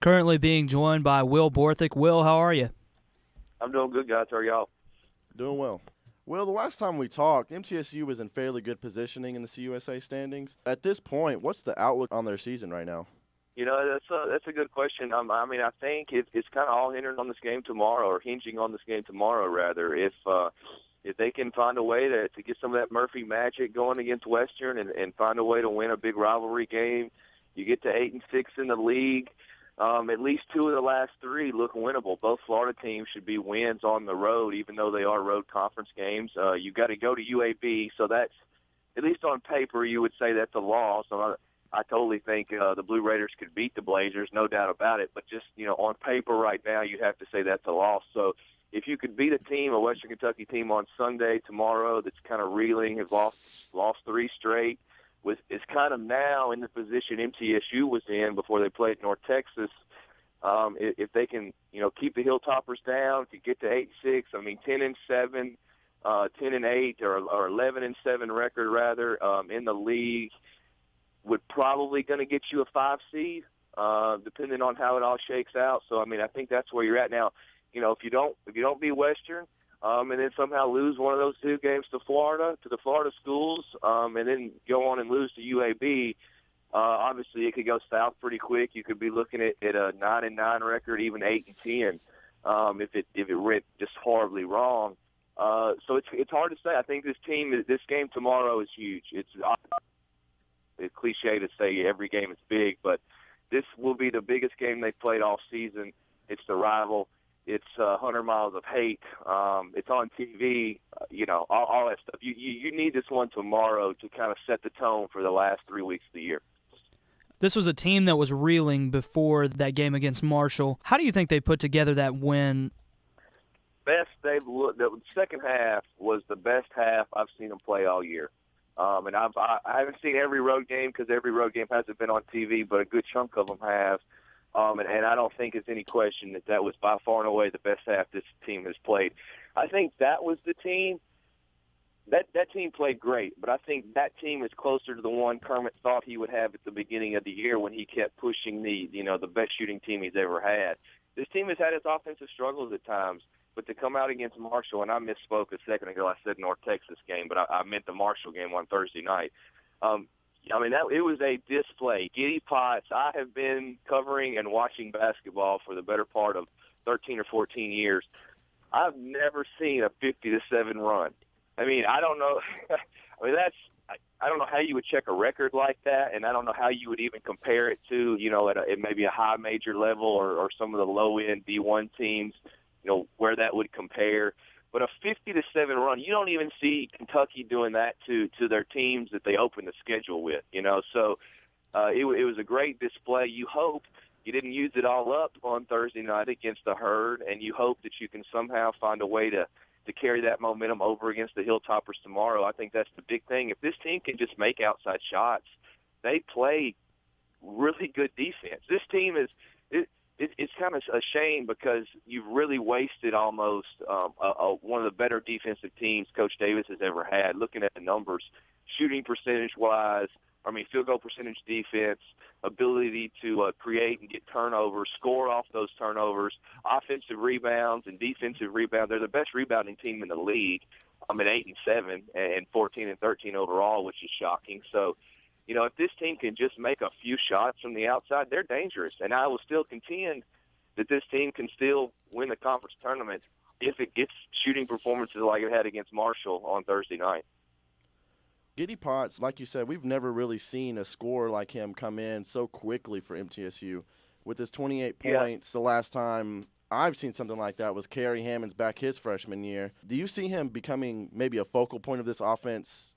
Currently being joined by Will Borthick. Will, how are you? I'm doing good, guys. How are y'all? Doing well. Well, the last time we talked, MTSU was in fairly good positioning in the CUSA standings. At this point, what's the outlook on their season right now? That's a good question. I think it's kind of all hinging on this game tomorrow, or hinging on this game tomorrow, rather. If they can find a way to get some of that Murphy magic going against Western and find a way to win a big rivalry game, you get to 8-6 in the league. At least two of the last three look winnable. Both Florida teams should be wins on the road, even though they are road conference games. You've got to go to UAB, so that's, at least on paper, you would say that's a loss. I totally think the Blue Raiders could beat the Blazers, no doubt about it. But just, on paper right now, you have to say that's a loss. So if you could beat a Western Kentucky team on Sunday, tomorrow, that's kind of reeling, has lost three straight, is kind of now in the position MTSU was in before they played North Texas. If they can, keep the Hilltoppers down to get to 8-6, 10-7, 10-8, or 11-7 record rather in the league would probably going to get you a 5 seed, depending on how it all shakes out. So I think that's where you're at now. If you don't beat Western, and then somehow lose one of those two games to the Florida schools, and then go on and lose to UAB, obviously it could go south pretty quick. You could be looking at a 9-9 record, even 8-10, if it went just horribly wrong. So it's hard to say. I think this game tomorrow is huge. It's cliche to say every game is big, but this will be the biggest game they've played all season. It's the rival. It's 100 miles of hate. It's on TV, all that stuff. You need this one tomorrow to kind of set the tone for the last 3 weeks of the year. This was a team that was reeling before that game against Marshall. How do you think they put together that win? The second half was the best half I've seen them play all year. And I haven't seen every road game because every road game hasn't been on TV, but a good chunk of them have. And I don't think it's any question that was by far and away the best half this team has played. I think that was the team. That team played great, but I think that team is closer to the one Kermit thought he would have at the beginning of the year when he kept pushing the best shooting team he's ever had. This team has had its offensive struggles at times, but to come out against Marshall, and I misspoke a second ago, I said North Texas game, but I meant the Marshall game on Thursday night. It was a display. Giddy Potts, I have been covering and watching basketball for the better part of 13 or 14 years. I've never seen a 50-7 run. I don't know. I don't know how you would check a record like that, and I don't know how you would even compare it to, at maybe a high major level or some of the low-end D1 teams, where that would compare. But a 50-7 run, you don't even see Kentucky doing that to their teams that they open the schedule with, So it was a great display. You hope you didn't use it all up on Thursday night against the Herd, and you hope that you can somehow find a way to carry that momentum over against the Hilltoppers tomorrow. I think that's the big thing. If this team can just make outside shots, they play really good defense. This team is it's kind of a shame because you've really wasted almost one of the better defensive teams Coach Davis has ever had. Looking at the numbers, shooting percentage-wise, field goal percentage defense, ability to create and get turnovers, score off those turnovers, offensive rebounds and defensive rebounds. They're the best rebounding team in the league. At 8-7 and 14-13 overall, which is shocking. So, if this team can just make a few shots from the outside, they're dangerous. And I will still contend that this team can still win the conference tournament if it gets shooting performances like it had against Marshall on Thursday night. Giddy Potts, like you said, we've never really seen a scorer like him come in so quickly for MTSU. With his 28 points, the last time I've seen something like that was Kerry Hammond's back his freshman year. Do you see him becoming maybe a focal point of this offense?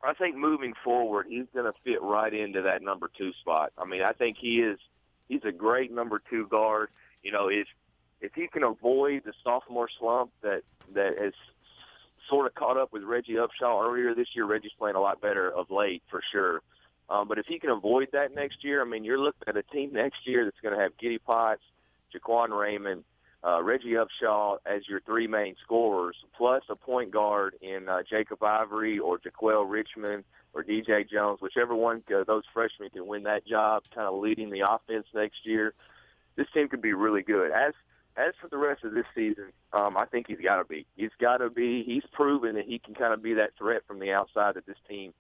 I think moving forward, he's going to fit right into that number 2 spot. I think he's a great number 2 guard. If he can avoid the sophomore slump that has sort of caught up with Reggie Upshaw earlier this year. Reggie's playing a lot better of late for sure. But if he can avoid that next year, you're looking at a team next year that's going to have Giddy Potts, Jaquan Raymond, Reggie Upshaw as your 3 main scorers, plus a point guard in Jacob Ivory or Jaquel Richmond or DJ Jones, whichever one of those freshmen can win that job, kind of leading the offense next year. this team could be really good. As for the rest of this season, I think he's got to be. He's proven that he can kind of be that threat from the outside that this team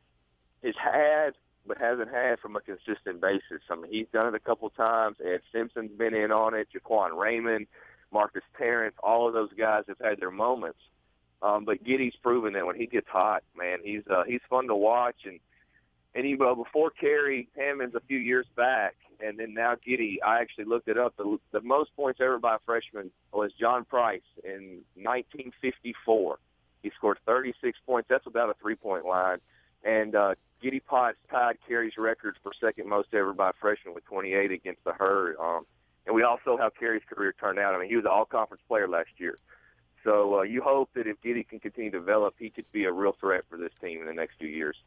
has had, but hasn't had from a consistent basis. I mean, he's done it a couple times. Ed Simpson's been in on it. Jaquan Raymond, Marcus Terrence, all of those guys have had their moments. But Giddey's proven that when he gets hot, man, he's fun to watch. And before Kerry Hammonds a few years back, and then now Giddey, I actually looked it up. The most points ever by a freshman was John Price in 1954. He scored 36 points. That's about a three-point line. And Giddey Potts tied Kerry's record for second most ever by a freshman with 28 against the Herd. And we all saw how Kerry's career turned out. I mean, he was an all-conference player last year. So you hope that if Giddey can continue to develop, he could be a real threat for this team in the next few years.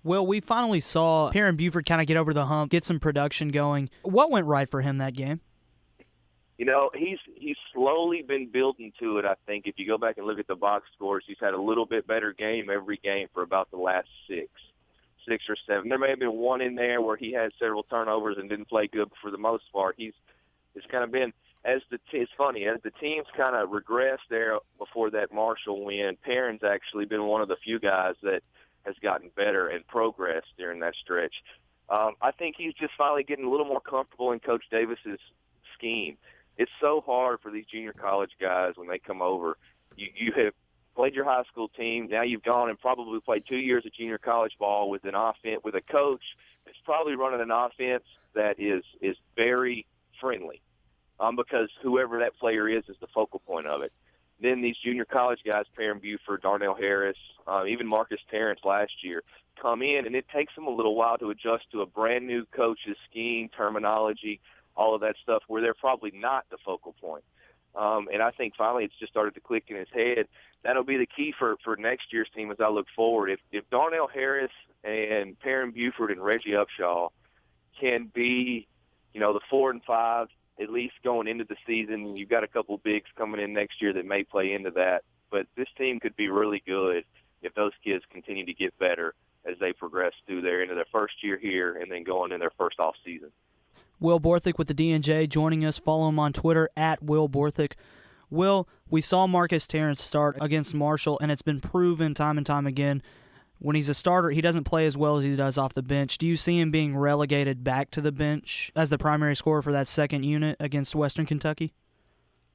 Well, we finally saw Perrin Buford kind of get over the hump, get some production going. What went right for him that game? You know, he's slowly been building to it, I think. If you go back and look at the box scores, he's had a little bit better game every game for about the last six or seven. There may have been one in there where he had several turnovers and didn't play good, but for the most part, it's kind of been, it's funny, as the team's kind of regressed there before that Marshall win, Perrin's actually been one of the few guys that has gotten better and progressed during that stretch. I think he's just finally getting a little more comfortable in Coach Davis's scheme. It's so hard for these junior college guys when they come over. You have played your high school team. Now you've gone and probably played 2 years of junior college ball with an offense, with a coach that's probably running an offense that is very friendly, because whoever that player is the focal point of it. Then these junior college guys, Perrin Buford, Darnell Harris, even Marcus Terrence last year, come in, and it takes them a little while to adjust to a brand-new coach's scheme, terminology, all of that stuff, where they're probably not the focal point. And I think finally it's just started to click in his head. That'll be the key for next year's team as I look forward. If Darnell Harris and Perrin Buford and Reggie Upshaw can be, the 4 and 5, at least going into the season, you've got a couple bigs coming in next year that may play into that. But this team could be really good if those kids continue to get better as they progress into their first year here and then going in their first off season. Will Borthick with the DNJ joining us. Follow him on Twitter at Will Borthick. Will, we saw Marcus Terrence start against Marshall, and it's been proven time and time again, when he's a starter, he doesn't play as well as he does off the bench. Do you see him being relegated back to the bench as the primary scorer for that second unit against Western Kentucky?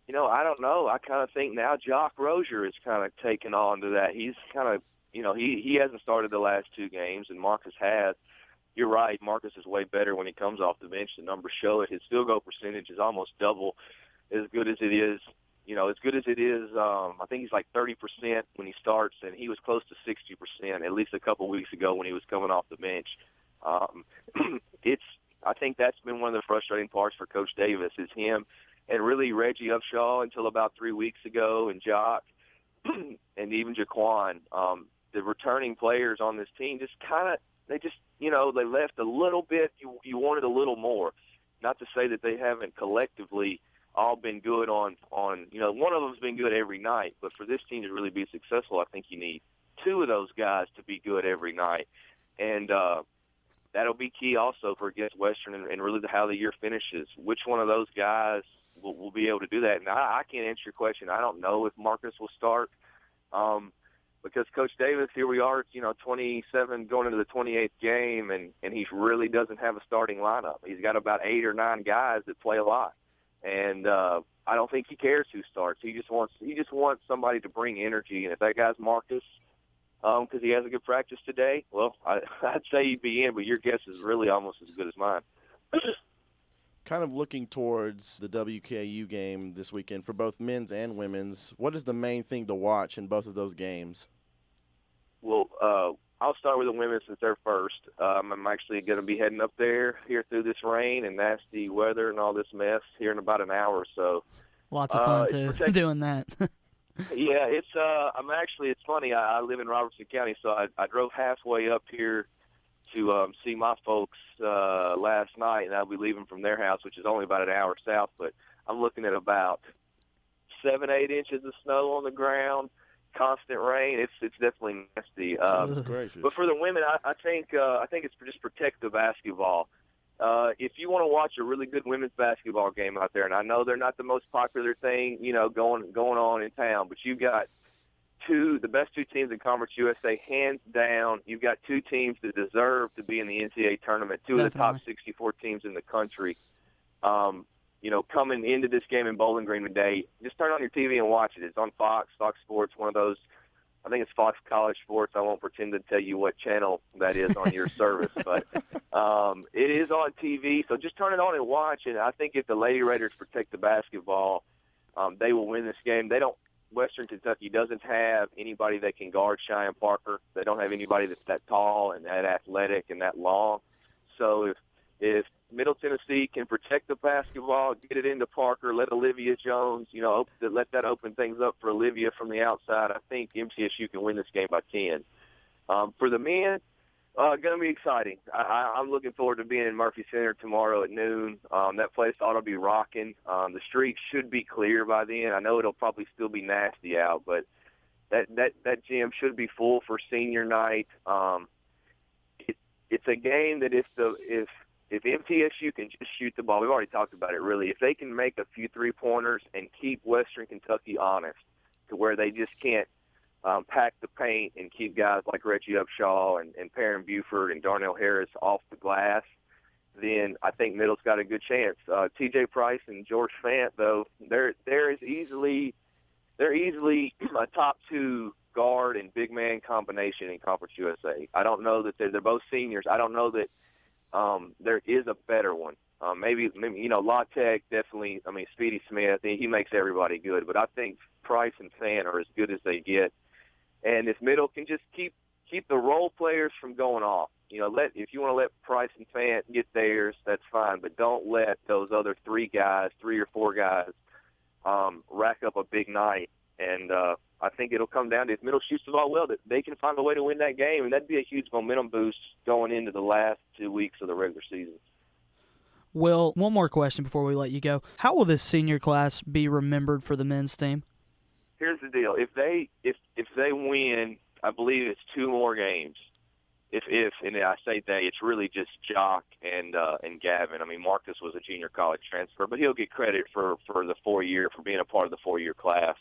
I don't know. I kind of think now Jock Rozier is kind of taken on to that. He's kind of, he hasn't started the last two games, and Marcus has. You're right. Marcus is way better when he comes off the bench. The numbers show it. His field goal percentage is almost double as good as it is. I think he's like 30% when he starts, and he was close to 60% at least a couple weeks ago when he was coming off the bench. I think that's been one of the frustrating parts for Coach Davis is him and really Reggie Upshaw until about 3 weeks ago, and Jock and even Jaquan. The returning players on this team they left a little bit. You wanted a little more. Not to say that they haven't collectively all been good on one of them's been good every night, but for this team to really be successful, I think you need two of those guys to be good every night. And that'll be key also for against Western and really how the year finishes. Which one of those guys will be able to do that? And I can't answer your question. I don't know if Marcus will start because Coach Davis, here we are, 27 going into the 28th game, and he really doesn't have a starting lineup. He's got about 8 or 9 guys that play a lot. And I don't think he cares who starts. He just wants somebody to bring energy. And if that guy's Marcus, because he has a good practice today, well, I'd say he'd be in, but your guess is really almost as good as mine. Kind of looking towards the WKU game this weekend for both men's and women's, what is the main thing to watch in both of those games? Well, I'll start with the women since they're first. I'm actually going to be heading up there here through this rain and nasty weather and all this mess here in about an hour or so. Lots of fun, too, doing that. Yeah, it's funny. I live in Robertson County, so I drove halfway up here to see my folks last night, and I'll be leaving from their house, which is only about an hour south, but I'm looking at about 7-8 inches of snow on the ground. Constant rain. It's definitely nasty. But for the women, I think it's just protect the basketball. if you want to watch a really good women's basketball game out there, and I know they're not the most popular thing, going on in town, but you've got the best two teams in Conference USA, hands down. You've got two teams that deserve to be in the NCAA tournament, two of the top 64 teams in the country. Coming into this game in Bowling Green today, just turn on your TV and watch it. It's on Fox Sports, one of those. I think it's Fox College Sports. I won't pretend to tell you what channel that is on your service, but it is on TV. So just turn it on and watch it. I think if the Lady Raiders protect the basketball, they will win this game. Western Kentucky doesn't have anybody that can guard Cheyenne Parker. They don't have anybody that's that tall and that athletic and that long. So if Middle Tennessee can protect the basketball, get it into Parker, let Olivia Jones, let that open things up for Olivia from the outside, I think MTSU can win this game by 10. For the men, going to be exciting. I'm looking forward to being in Murphy Center tomorrow at noon. That place ought to be rocking. The streets should be clear by then. I know it'll probably still be nasty out, but that gym should be full for senior night. It's a game that if MTSU can just shoot the ball, we've already talked about it really, if they can make a few three-pointers and keep Western Kentucky honest to where they just can't pack the paint and keep guys like Reggie Upshaw and Perrin Buford and Darnell Harris off the glass, then I think Middle's got a good chance. T.J. Price and George Fant, though, they're easily a top two guard and big man combination in Conference USA. I don't know that they're both seniors. I don't know that there is a better one. Maybe La Tech definitely. I mean, Speedy Smith, he makes everybody good. But I think Price and Fan are as good as they get. And if Middle can just keep the role players from going off, if you want to let Price and Fan get theirs, that's fine. But don't let those other three or four guys, rack up a big night. And I think it'll come down to if Middle shoots the ball well, that they can find a way to win that game, and that'd be a huge momentum boost going into the last 2 weeks of the regular season. Will, one more question before we let you go. How will this senior class be remembered for the men's team? Here's the deal: if they win, I believe it's 2 more games. And I say they, it's really just Jock and Gavin. I mean, Marcus was a junior college transfer, but he'll get credit for the 4-year, for being a part of the 4-year class.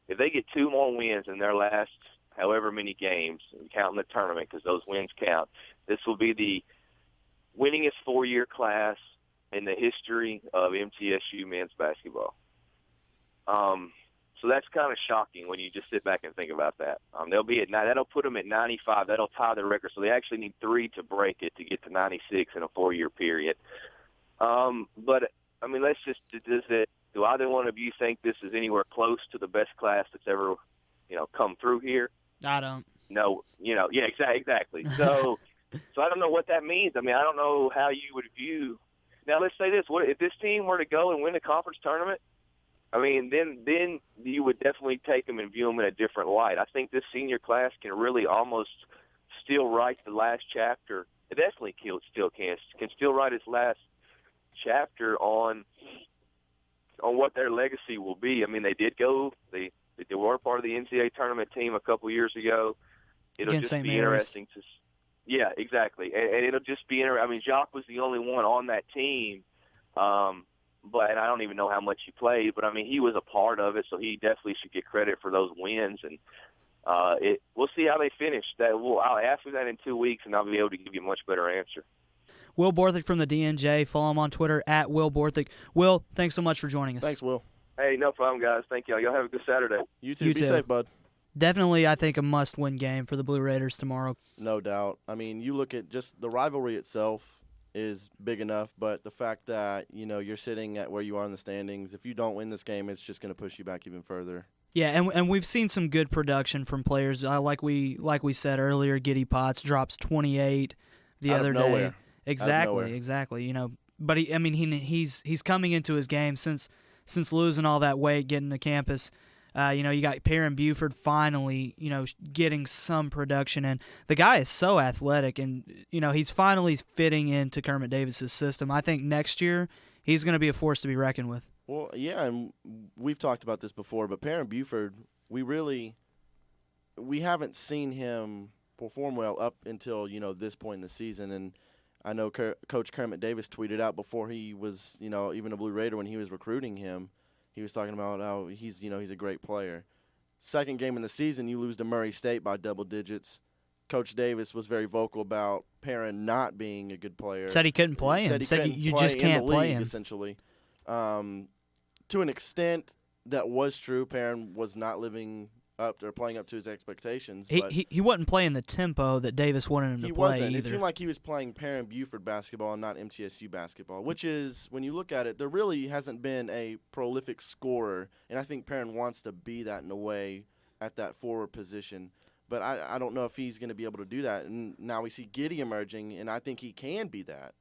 If they get 2 more wins in their last however many games, counting the tournament because those wins count, this will be the winningest 4-year class in the history of MTSU men's basketball. So that's kind of shocking when you just sit back and think about that. They'll be at that'll put them at 95. That'll tie the record. So they actually need 3 to break it to get to 96 in a 4-year period. But I mean, let's just do either one of you think this is anywhere close to the best class that's ever, come through here? I don't. No, yeah, exactly. So I don't know what that means. I mean, I don't know how you would view. Now, let's say this: what if this team were to go and win the conference tournament? I mean, then you would definitely take them and view them in a different light. I think this senior class can really almost still write the last chapter. It definitely still can still write its last chapter on what their legacy will be. I mean, they did go. They were part of the NCAA tournament team a couple years ago. It'll Against just St. be Mary's. Interesting to. Yeah, exactly, and it'll just be interesting. I mean, Jacques was the only one on that team, but I don't even know how much he played. But I mean, he was a part of it, so he definitely should get credit for those wins. And we'll see how they finish. I'll ask you that in 2 weeks, and I'll be able to give you a much better answer. Will Borthick from the DNJ. Follow him on Twitter at Will Borthick. Will, thanks so much for joining us. Thanks, Will. Hey, no problem, guys. Thank y'all. Y'all have a good Saturday. You too. Be safe, bud. Definitely, I think, a must-win game for the Blue Raiders tomorrow. No doubt. I mean, you look at just the rivalry itself is big enough, but the fact that, you're sitting at where you are in the standings, if you don't win this game, it's just going to push you back even further. Yeah, and we've seen some good production from players. Like we said earlier, Giddy Potts drops 28 the Out other of nowhere. day. Exactly. But he's coming into his game since losing all that weight, getting to campus. You got Perrin Buford finally, getting some production in. The guy is so athletic, and, he's finally fitting into Kermit Davis's system. I think next year he's going to be a force to be reckoned with. Well, yeah, and we've talked about this before, but Perrin Buford, we haven't seen him perform well up until, this point in the season. And I know Coach Kermit Davis tweeted out before he was, even a Blue Raider when he was recruiting him. He was talking about how he's a great player. Second game in the season, you lose to Murray State by double digits. Coach Davis was very vocal about Perrin not being a good player. Said he couldn't play him. Said you just can't play him. Essentially. To an extent, that was true. Perrin was not living up or playing up to his expectations. But he wasn't playing the tempo that Davis wanted him to play. He wasn't. Either. It seemed like he was playing Perrin-Buford basketball and not MTSU basketball, which is, when you look at it, there really hasn't been a prolific scorer, and I think Perrin wants to be that in a way at that forward position. But I don't know if he's going to be able to do that. And now we see Giddy emerging, and I think he can be that.